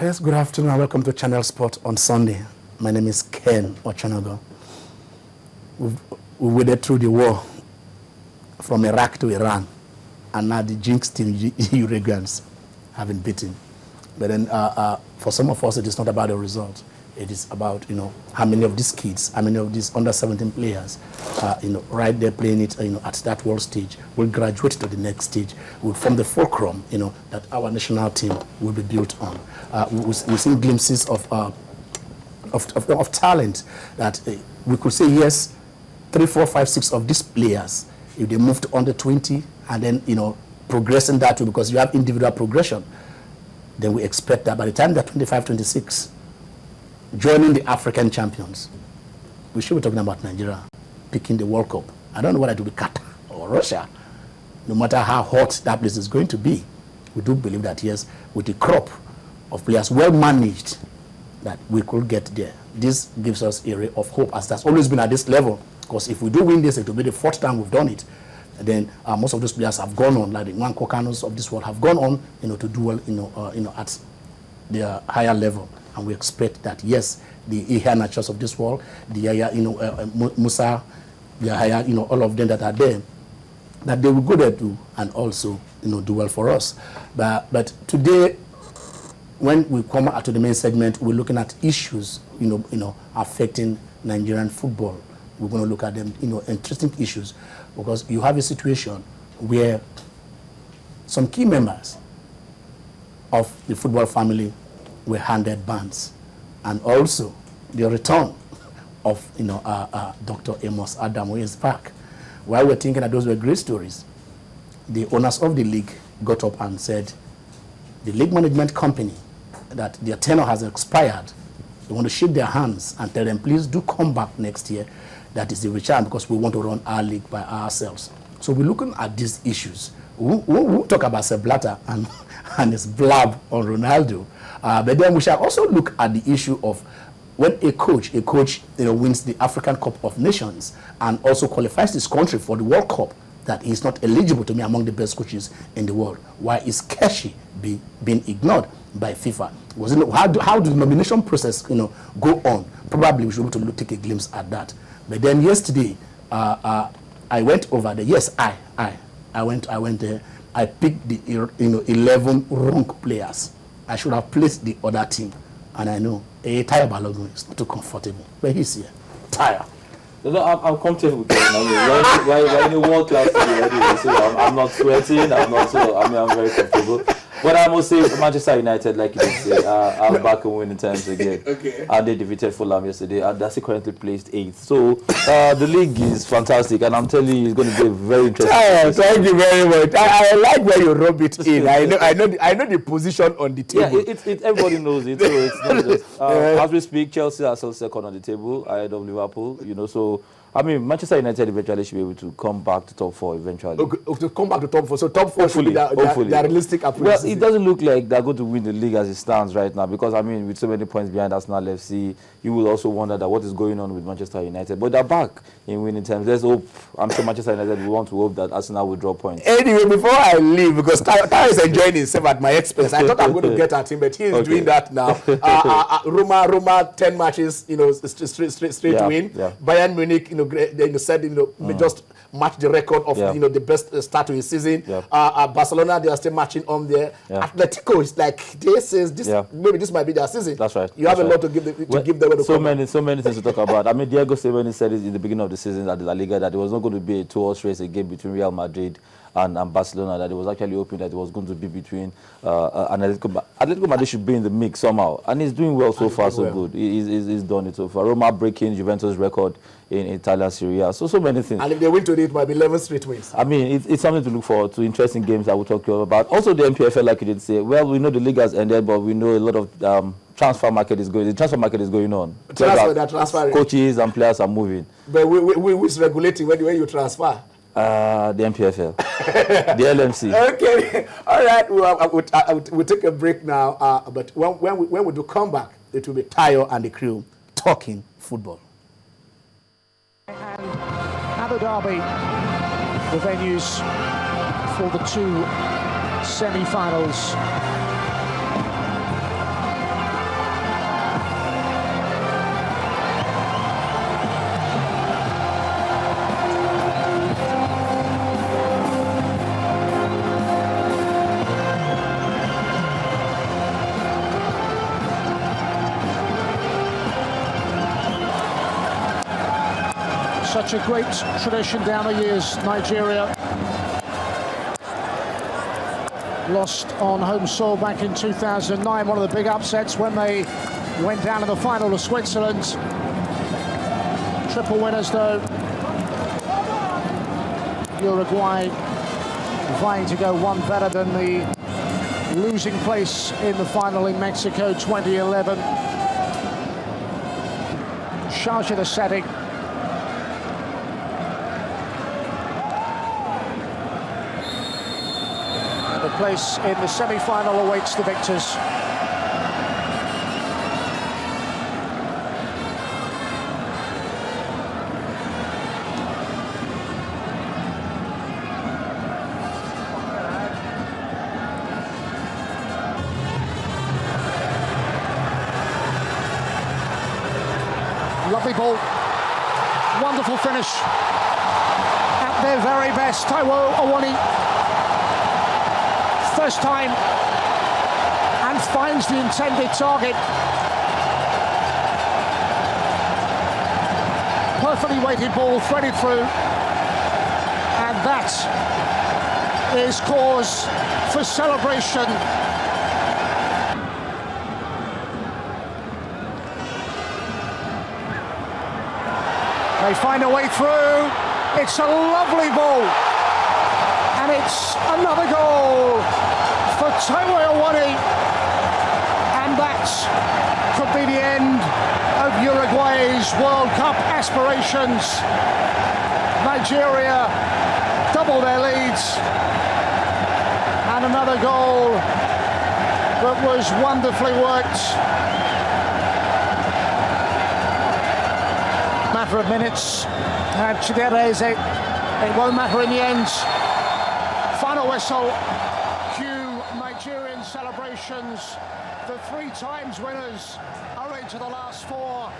Yes, good afternoon and welcome to Channel Sport on Sunday. My name is Ken Ochanago. We waded through the war from Iraq to Iran, and now the jinx team, Uruguayans, have been beaten. But then for some of us, it is not about the result. It is about, how many of these kids, how many of these under-17 players, right there playing it, at that world stage, will graduate to the next stage, will form the fulcrum, that our national team will be built on. We've seen glimpses of talent that we could say, yes, 3, 4, 5, 6 of these players, if they move to under 20 and then, progressing that way because you have individual progression, then we expect that by the time they're 25, 26, joining the African champions, we should be talking about Nigeria picking the World Cup. I don't know whether it will be Qatar or Russia. No matter how hot that place is going to be, we do believe that, yes, with the crop of players well managed, that we could get there. This gives us a ray of hope, as that's always been at this level. Because if we do win this, it will be the 4th time we've done it. And then most of those players have gone on, like the Nwanko Kanos of this world, have gone on, to do well, at their higher level. And we expect that, yes, the Ihya Nachos of this world, the Musa, the Ihya, all of them that are there, that they will go there too and also, do well for us. But today, when we come to the main segment, we're looking at issues, affecting Nigerian football. We're going to look at them, interesting issues, because you have a situation where some key members of the football family were handed bans, and also the return of Dr. Amos Adam, who is back. While we're thinking that those were great stories, the owners of the league got up and said the league management company, that their tenure has expired. They want to shake their hands and tell them, please do come back next year. That is the return, because we want to run our league by ourselves. So we're looking at these issues. We'll talk about Sepp Blatter and his blab on Ronaldo. But then we shall also look at the issue of when a coach wins the African Cup of Nations and also qualifies his country for the World Cup, that he's not eligible to be among the best coaches in the world. Why is Keshi being ignored by FIFA? How do the nomination process go on? Probably we should be able to take a glimpse at that. But then yesterday, I went over there. Yes, I went there. I picked the 11 wrong players. I should have placed the other team, and I know Taya Balogun is not too comfortable, but he's here. Taya. No, I'm comfortable with it. We're in a world class team anyway, so I'm not sweating. I'm very comfortable. But I must say, Manchester United, like you did say, are back and winning times again. Okay. And they defeated Fulham yesterday, and that's currently placed 8th. So the league is fantastic, and I'm telling you, it's going to be a very interesting. Thank you very much. I like where you rub it in. I know the position on the table. Yeah, everybody knows it. So it's not just as we speak, Chelsea are still second on the table ahead of Liverpool. So. I mean, Manchester United eventually should be able to come back to top 4 eventually. Okay, to come back to top 4. So top 4 should be the realistic approach. Well, it doesn't look like they're going to win the league as it stands right now, because, I mean, with so many points behind Arsenal FC, you will also wonder that what is going on with Manchester United. But they're back in winning terms. Let's hope. I'm sure Manchester United will want to hope that Arsenal will draw points. Anyway, before I leave, because Tara is enjoying himself at my expense, I thought I'm going to get at him, but he is doing that now. Roma, 10 matches, straight win. Yeah. Bayern Munich, they said, may just match the record of the best start to his season. Barcelona, they are still matching on there. Atletico is like this maybe this might be their season. That's right. You have a lot to give them. So many things to talk about. I mean, Diego Simeone said it in the beginning of the season at the La Liga that it was not going to be a 2-horse race again between Real Madrid and Barcelona, that it was actually hoping that it was going to be between Atletico Madrid should be in the mix somehow, and he's doing well so far, so good. He's done it so far. Roma breaking Juventus record in Italian Serie A. So many things. And if they win today, it might be 11 straight wins. I mean, it's something to look forward to. Interesting games that we'll talk to you about. Also, the MPFL, like you did say, well, we know the league has ended, but we know a lot of transfer market is going. The transfer market is going on. Transfer coaches and players are moving. But who's regulating when you transfer? The MPFL, the LMC. Okay, all right. We'll take a break now. But when we do come back, it will be Tayo and the crew talking football. And Abu Dhabi, the venues for the two semi-finals such a great tradition down the years, Nigeria. Lost on home soil back in 2009, one of the big upsets when they went down in the final to Switzerland. Triple winners though. Uruguay vying to go one better than the losing place in the final in Mexico 2011. Sharjah the setting. The place in the semi-final awaits the victors. Lovely ball, wonderful finish. At their very best, Taiwo Awoniyi. First time, and finds the intended target. Perfectly weighted ball, threaded through, and that is cause for celebration. They find a way through. It's a lovely ball. And it's another goal for Taiwo Awoniyi. And that could be the end of Uruguay's World Cup aspirations. Nigeria double their leads. And another goal that was wonderfully worked. Matter of minutes, and Chidereze, it won't matter in the end. Final whistle, cue Nigerian celebrations. The 3 times winners are into the last 4,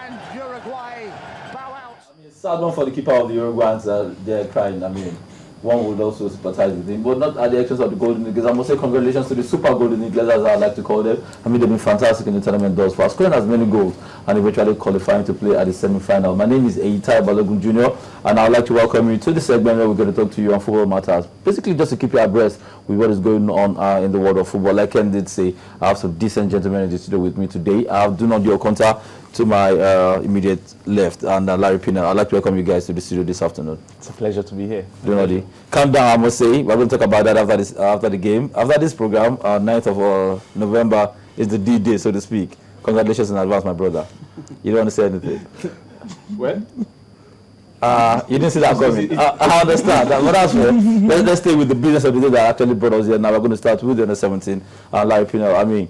and Uruguay bow out. I mean, sad one for the keeper of the Uruguayans. They're crying. I mean, one would also sympathize with him, but not at the expense of the Golden Eagles. I must say congratulations to the Super Golden Eagles, as I like to call them. I mean, they've been fantastic in the tournament thus far, scoring as many goals and eventually qualifying to play at the semi-final. My name is Eitai Balogun Jr., and I would like to welcome you to the segment where we're going to talk to you on football matters. Basically, just to keep you abreast with what is going on in the world of football. Like Ken did say, I have some decent gentlemen in the studio with me today. I have Dunodi Okonta to my immediate left, and Larry Pina. I'd like to welcome you guys to the studio this afternoon. It's a pleasure to be here. Dunodi, calm down, I must say. We're going to talk about that after the game. After this program, 9th of November is the D-Day, so to speak. Congratulations in advance, my brother. You don't want to say anything? When? You didn't see that coming. I understand. But that's fair. Let's stay with the business of the day that actually brought us here. Now we're going to start with the under 17. Larry Pino, I mean,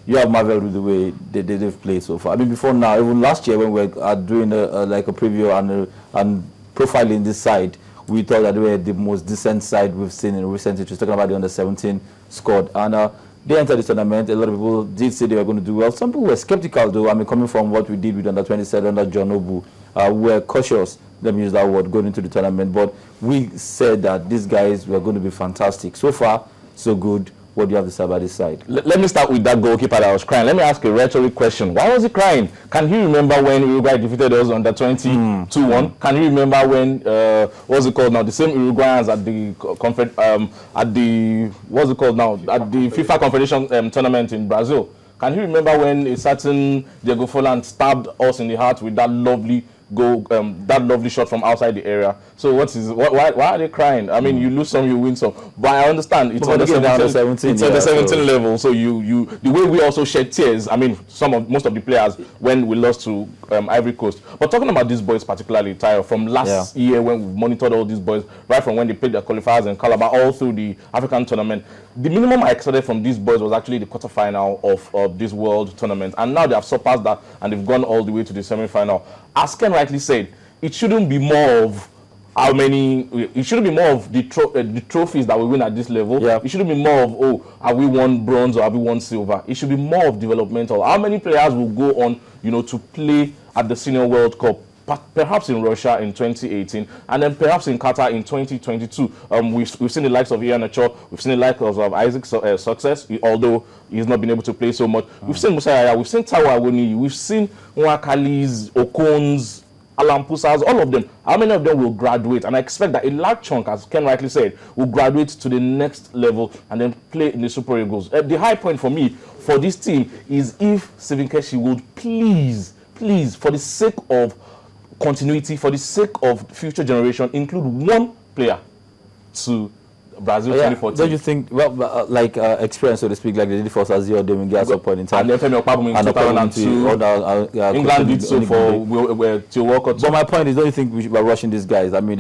you have marveled with the way they've played so far. I mean, before now, even last year when we were doing like a preview and profiling this side, we thought that they were the most decent side we've seen in recent history. Talking about the under 17 squad, and they entered the tournament. A lot of people did say they were going to do well. Some people were skeptical, though. I mean, coming from what we did with under 27 under John Obu, we were cautious. Let me use that word, going into the tournament. But we said that these guys were going to be fantastic. So far, so good. What do you have to say about this side? Let me start with that goalkeeper that was crying. Let me ask a rhetoric question. Why was he crying? Can he remember when Uruguay defeated us under 20 2-1? Can he remember when what's it called now? The same Uruguayans at the what's it called now? At the FIFA Confederation tournament in Brazil. Can he remember when a certain Diego Forlan stabbed us in the heart with that lovely goal, that lovely shot from outside the area? So why are they crying? I mean, you lose some, you win some. But I understand it's on the 17. It's on the 17 level. So you the way we also shed tears. I mean, most of the players when we lost to Ivory Coast. But talking about these boys particularly, Tayo, from last year when we monitored all these boys, right from when they played their qualifiers in Calabar all through the African tournament, the minimum I expected from these boys was actually the quarterfinal of this world tournament, and now they have surpassed that and they've gone all the way to the semi-final. As Ken rightly said, it shouldn't be more of how many. It shouldn't be more of the trophies that we win at this level. Yeah. It shouldn't be more of, oh, have we won bronze or have we won silver. It should be more of developmental. How many players will go on, to play at the Senior World Cup? Perhaps in Russia in 2018, and then perhaps in Qatar in 2022. We've seen the likes of Ian Achor, we've seen the likes of Isaac's success, although he's not been able to play so much. We've seen Musa Yaya, we've seen Taiwo Awoniyi, we've seen Nwakali's, Okon's, Alan Pusas, all of them, how many of them will graduate? And I expect that a large chunk, as Ken rightly said, will graduate to the next level and then play in the Super Eagles. The high point for me, for this team, is if Stephen Keshi would please, for the sake of continuity, for the sake of future generation, include one player to Brazil 2014. Don't you think, experience, so to speak, like they did for Sazio Domingue at some point in time? And then Femi Okpabumi in 2002. England did so for World Cup. But my point is, don't you think we should be rushing these guys? I mean,